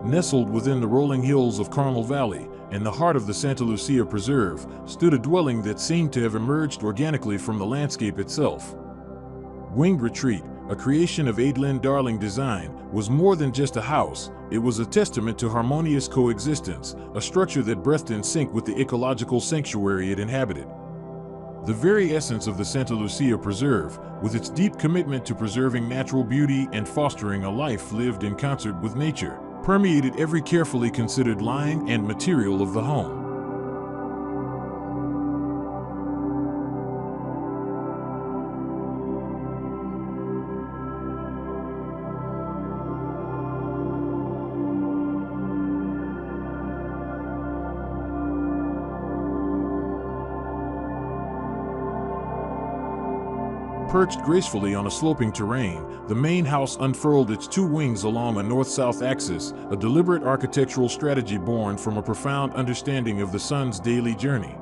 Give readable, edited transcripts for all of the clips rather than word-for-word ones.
Nestled within the rolling hills of Carmel Valley, in the heart of the Santa Lucia Preserve, stood a dwelling that seemed to have emerged organically from the landscape itself. Winged Retreat, a creation of Aidlin Darling Design, was more than just a house. It was a testament to harmonious coexistence, a structure that breathed in sync with the ecological sanctuary it inhabited. The very essence of the Santa Lucia Preserve, with its deep commitment to preserving natural beauty and fostering a life lived in concert with nature, permeated every carefully considered line and material of the home. Perched gracefully on a sloping terrain, the main house unfurled its two wings along a north-south axis, a deliberate architectural strategy born from a profound understanding of the sun's daily journey.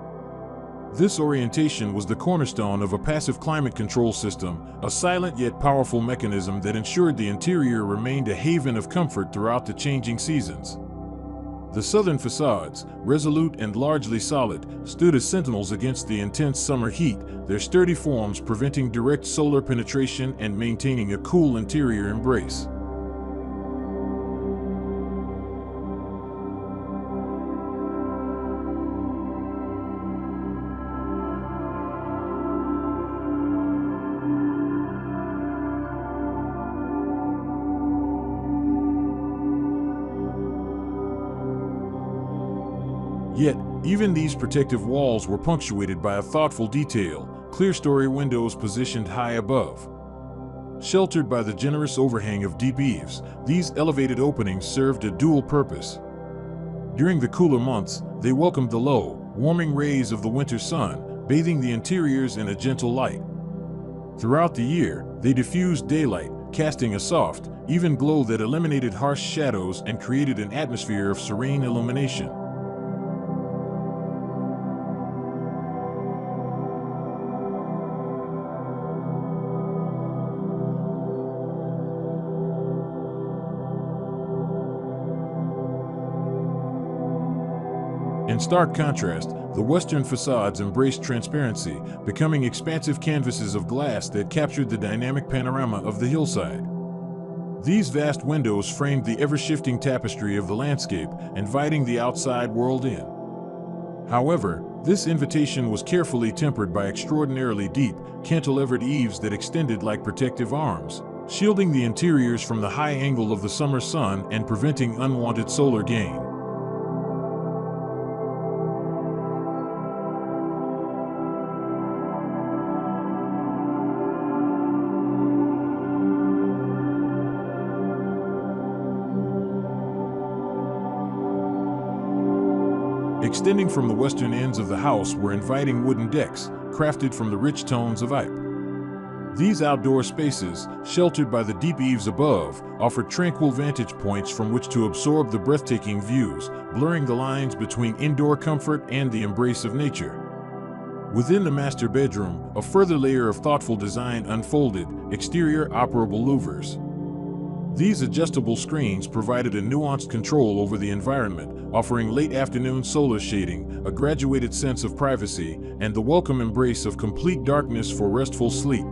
This orientation was the cornerstone of a passive climate control system, a silent yet powerful mechanism that ensured the interior remained a haven of comfort throughout the changing seasons. The southern facades, resolute and largely solid, stood as sentinels against the intense summer heat, their sturdy forms preventing direct solar penetration and maintaining a cool interior embrace. Yet, even these protective walls were punctuated by a thoughtful detail, clerestory windows positioned high above. Sheltered by the generous overhang of deep eaves, these elevated openings served a dual purpose. During the cooler months, they welcomed the low, warming rays of the winter sun, bathing the interiors in a gentle light. Throughout the year, they diffused daylight, casting a soft, even glow that eliminated harsh shadows and created an atmosphere of serene illumination. In stark contrast, the western facades embraced transparency, becoming expansive canvases of glass that captured the dynamic panorama of the hillside. These vast windows framed the ever-shifting tapestry of the landscape, inviting the outside world in. However, this invitation was carefully tempered by extraordinarily deep, cantilevered eaves that extended like protective arms, shielding the interiors from the high angle of the summer sun and preventing unwanted solar gain. Extending from the western ends of the house were inviting wooden decks, crafted from the rich tones of ipe. These outdoor spaces, sheltered by the deep eaves above, offered tranquil vantage points from which to absorb the breathtaking views, blurring the lines between indoor comfort and the embrace of nature. Within the master bedroom, a further layer of thoughtful design unfolded, exterior operable louvers. These adjustable screens provided a nuanced control over the environment, offering late-afternoon solar shading, a graduated sense of privacy, and the welcome embrace of complete darkness for restful sleep.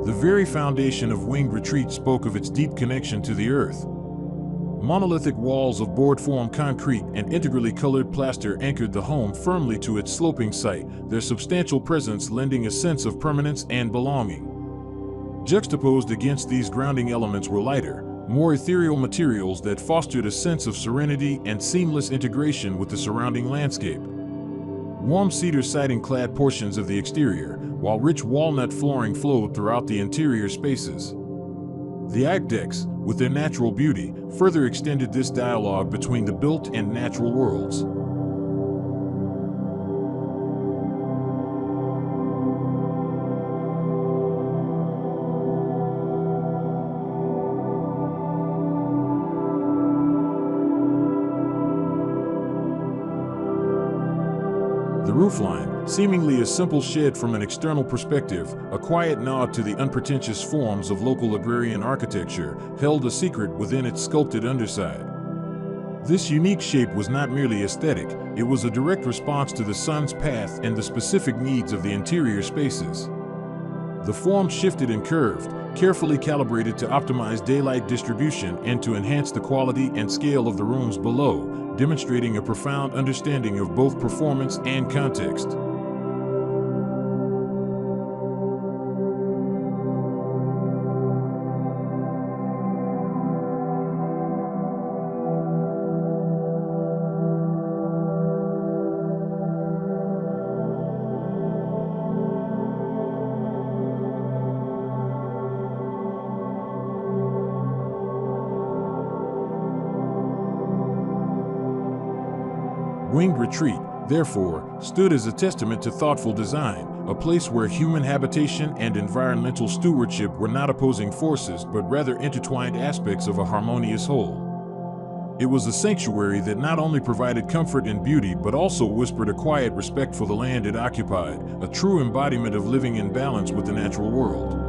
The very foundation of Winged Retreat spoke of its deep connection to the earth. Monolithic walls of board-formed concrete and integrally colored plaster anchored the home firmly to its sloping site, their substantial presence lending a sense of permanence and belonging. Juxtaposed against these grounding elements were lighter, more ethereal materials that fostered a sense of serenity and seamless integration with the surrounding landscape. Warm cedar siding clad portions of the exterior, while rich walnut flooring flowed throughout the interior spaces. The ipe decks, with their natural beauty, further extended this dialogue between the built and natural worlds. The roofline, seemingly a simple shed from an external perspective, a quiet nod to the unpretentious forms of local agrarian architecture, held a secret within its sculpted underside. This unique shape was not merely aesthetic, it was a direct response to the sun's path and the specific needs of the interior spaces. The form shifted and curved, carefully calibrated to optimize daylight distribution and to enhance the quality and scale of the rooms below, demonstrating a profound understanding of both performance and context. Winged Retreat, therefore, stood as a testament to thoughtful design, a place where human habitation and environmental stewardship were not opposing forces but rather intertwined aspects of a harmonious whole. It was a sanctuary that not only provided comfort and beauty but also whispered a quiet respect for the land it occupied, a true embodiment of living in balance with the natural world.